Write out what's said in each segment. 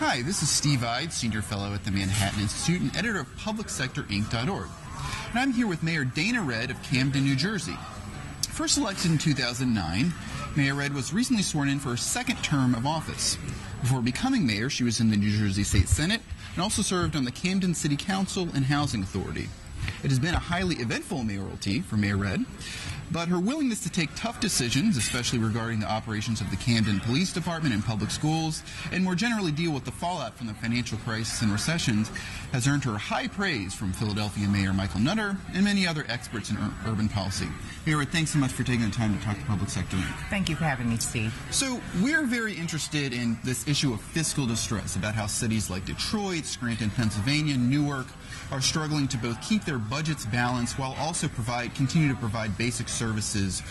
Hi, this is Steve Eide, Senior Fellow at the Manhattan Institute and editor of PublicSectorInc.org. And I'm here with Mayor Dana Redd of Camden, New Jersey. First elected in 2009, Mayor Redd was recently sworn in for her second term of office. Before becoming mayor, she was in the New Jersey State Senate and also served on the Camden City Council and Housing Authority. It has been a highly eventful mayoralty for Mayor Redd, but her willingness to take tough decisions, especially regarding the operations of the Camden Police Department and public schools, and more generally deal with the fallout from the financial crisis and recessions, has earned her high praise from Philadelphia Mayor Michael Nutter and many other experts in urban policy. Mayor Redd, thanks so much for taking the time to talk to Public Sector. Thank you for having me, Steve. So we're very interested in this issue of fiscal distress, about how cities like Detroit, Scranton, Pennsylvania, Newark are struggling to both keep their budgets balanced while also continue to provide basic services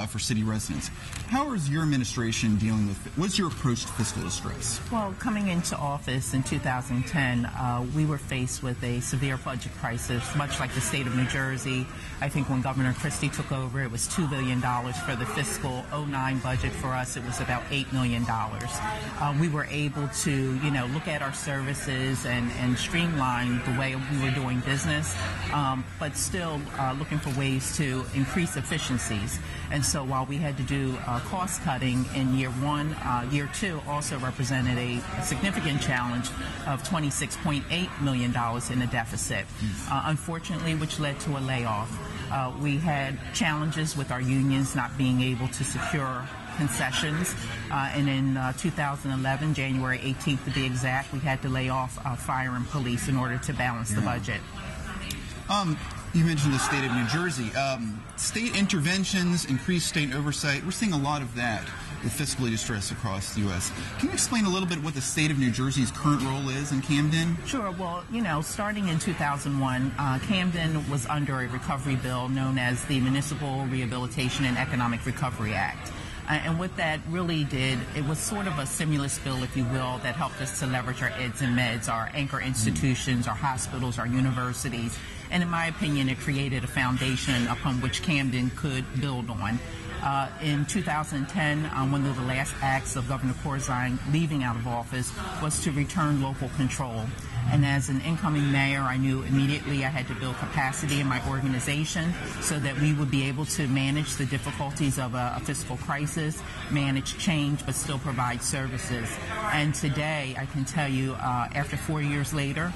for city residents. How is your administration dealing with it? What's your approach to fiscal distress? Well, coming into office in 2010, we were faced with a severe budget crisis, much like the state of New Jersey. I think when Governor Christie took over, it was $2 billion for the fiscal 09 budget. For us, it was about $8 million. We were able to, look at our services and streamline the way we were doing business, but still looking for ways to increase efficiencies. And so while we had to do cost cutting in year one, year two also represented a significant challenge of $26.8 million in a deficit, unfortunately, which led to a layoff. We had challenges with our unions not being able to secure concessions, and in 2011, January 18th to be exact, we had to lay off fire and police in order to balance the budget. You mentioned the state of New Jersey. State interventions, increased state oversight, we're seeing a lot of that with fiscal distress across the U.S. Can you explain a little bit what the state of New Jersey's current role is in Camden? Sure. Well, starting in 2001, Camden was under a recovery bill known as the Municipal Rehabilitation and Economic Recovery Act. And what that really did, it was sort of a stimulus bill, if you will, that helped us to leverage our eds and meds, our anchor institutions, our hospitals, our universities. And in my opinion, it created a foundation upon which Camden could build on. In 2010, one of the last acts of Governor Corzine leaving out of office was to return local control. And as an incoming mayor, I knew immediately I had to build capacity in my organization so that we would be able to manage the difficulties of a fiscal crisis, manage change, but still provide services. And today, I can tell you, after 4 years later,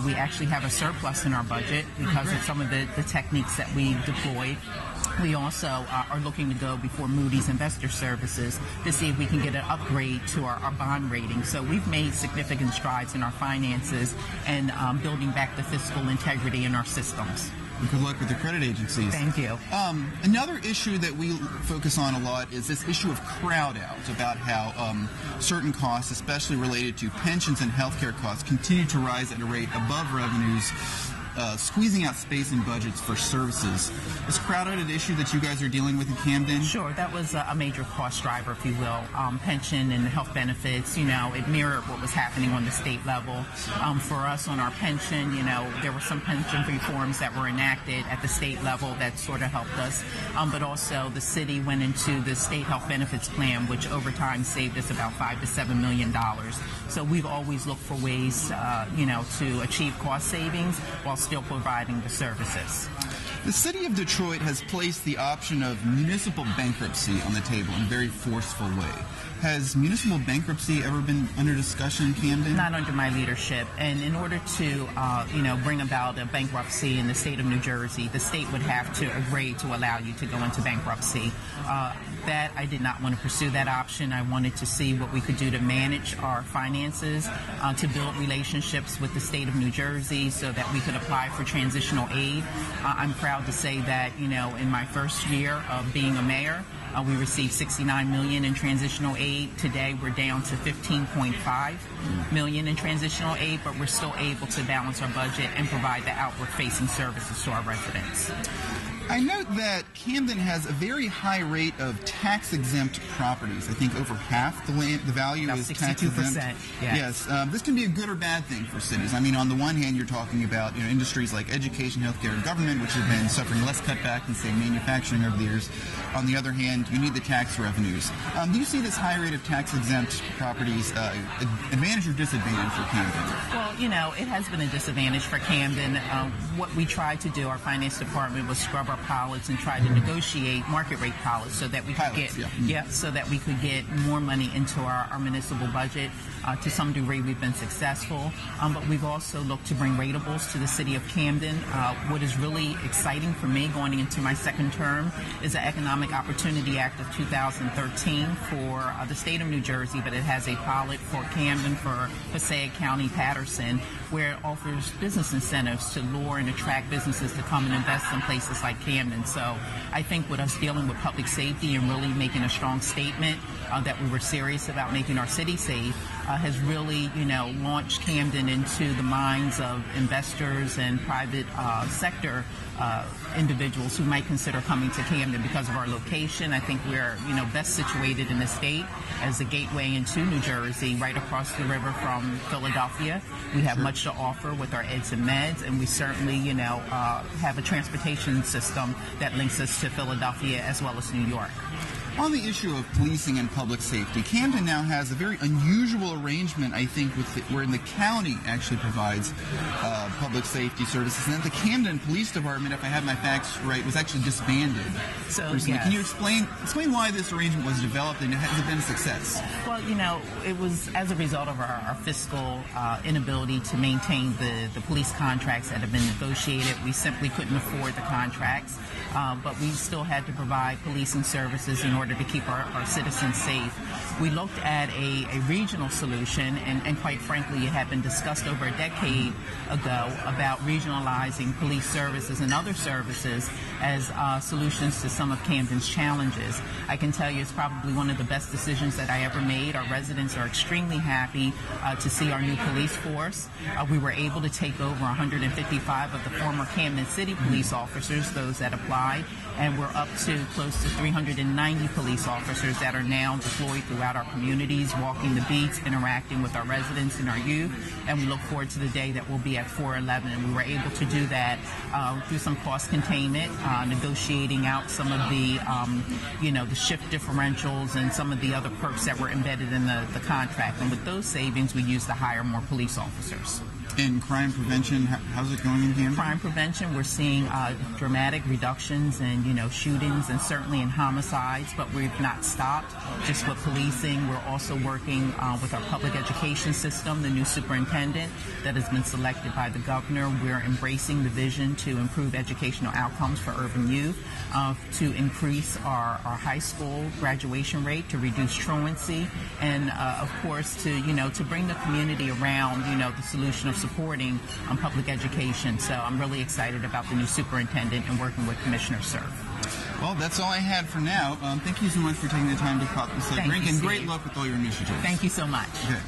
we actually have a surplus in our budget because of some of the techniques that we deployed. We also are looking to go before Moody's Investor Services to see if we can get an upgrade to our bond rating. So we've made significant strides in our finances and building back the fiscal integrity in our systems. Good luck with the credit agencies. Thank you. Another issue that we focus on a lot is this issue of crowd out, about how certain costs, especially related to pensions and healthcare costs, continue to rise at a rate above revenues, squeezing out space and budgets for services. Is crowd out an issue that you guys are dealing with in Camden? Sure, that was a major cost driver, if you will. Pension and health benefits, it mirrored what was happening on the state level. For us on our pension, there were some pension reforms that were enacted at the state level that sort of helped us. But also the city went into the state health benefits plan, which over time saved us about $5 to $7 million. So we've always looked for ways, to achieve cost savings while still providing the services. The city of Detroit has placed the option of municipal bankruptcy on the table in a very forceful way. Has municipal bankruptcy ever been under discussion in Camden? Not under my leadership. And in order to, bring about a bankruptcy in the state of New Jersey, the state would have to agree to allow you to go into bankruptcy. That I did not want to pursue that option. I wanted to see what we could do to manage our finances, to build relationships with the state of New Jersey so that we could apply for transitional aid. I'm proud to say that, in my first year of being a mayor, we received $69 million in transitional aid. Today, we're down to $15.5 million in transitional aid, but we're still able to balance our budget and provide the outward-facing services to our residents. I note that Camden has a very high rate of tax-exempt properties. I think over half the value about is 62%. tax-exempt. Yes. This can be a good or bad thing for cities. I mean, on the one hand, you're talking about industries like education, healthcare, and government, which have been suffering less cutback than, say, manufacturing over the years. On the other hand, you need the tax revenues. Do you see this high rate of tax-exempt properties advantage or disadvantage for Camden? Well, it has been a disadvantage for Camden. What we tried to do, our finance department, was scrub our pilots and try to negotiate market rate pilots so that we could get more money into our municipal budget. To some degree, we've been successful, but we've also looked to bring ratables to the city of Camden. What is really exciting for me going into my second term is the Economic Opportunity Act of 2013 for the state of New Jersey, but it has a pilot for Camden, for Passaic County, Patterson, where it offers business incentives to lure and attract businesses to come and invest in places like Camden. So I think with us dealing with public safety and really making a strong statement that we were serious about making our city safe has really, launched Camden into the minds of investors and private sector individuals who might consider coming to Camden because of our location. I think we're, best situated in the state as a gateway into New Jersey, right across the river from Philadelphia. We have much to offer with our eds and meds, and we certainly, have a transportation system that links us to Philadelphia as well as New York. On the issue of policing and public safety, Camden now has a very unusual arrangement, I think, wherein the county actually provides public safety services, and that the Camden Police Department, if I have my facts right, was actually disbanded recently. Yes. Can you explain why this arrangement was developed, and has it been a success? Well, it was as a result of our fiscal inability to maintain the police contracts that have been negotiated. We simply couldn't afford the contracts, but we still had to provide policing services in order to keep our citizens safe. We looked at a regional solution, and quite frankly, it had been discussed over a decade ago about regionalizing police services and other services as solutions to some of Camden's challenges. I can tell you it's probably one of the best decisions that I ever made. Our residents are extremely happy to see our new police force. We were able to take over 155 of the former Camden City police officers, those that applied, and we're up to close to 390 police officers that are now deployed throughout our communities, walking the beats, interacting with our residents and our youth, and we look forward to the day that we'll be at 411. And we were able to do that through some cost containment, negotiating out some of the, the shift differentials and some of the other perks that were embedded in the contract. And with those savings, we used to hire more police officers. In crime prevention, how's it going in Camden? Crime prevention, we're seeing dramatic reductions in, shootings and certainly in homicides, but we've not stopped just with policing. We're also working with our public education system, the new superintendent that has been selected by the governor. We're embracing the vision to improve educational outcomes for urban youth, to increase our high school graduation rate, to reduce truancy, and of course to bring the community around, the solution of supporting public education. So I'm really excited about the new superintendent and working with Commissioner Cerf. Well, that's all I had for now. Thank you so much for taking the time to talk this up. And great luck with all your initiatives. Thank you so much. Okay.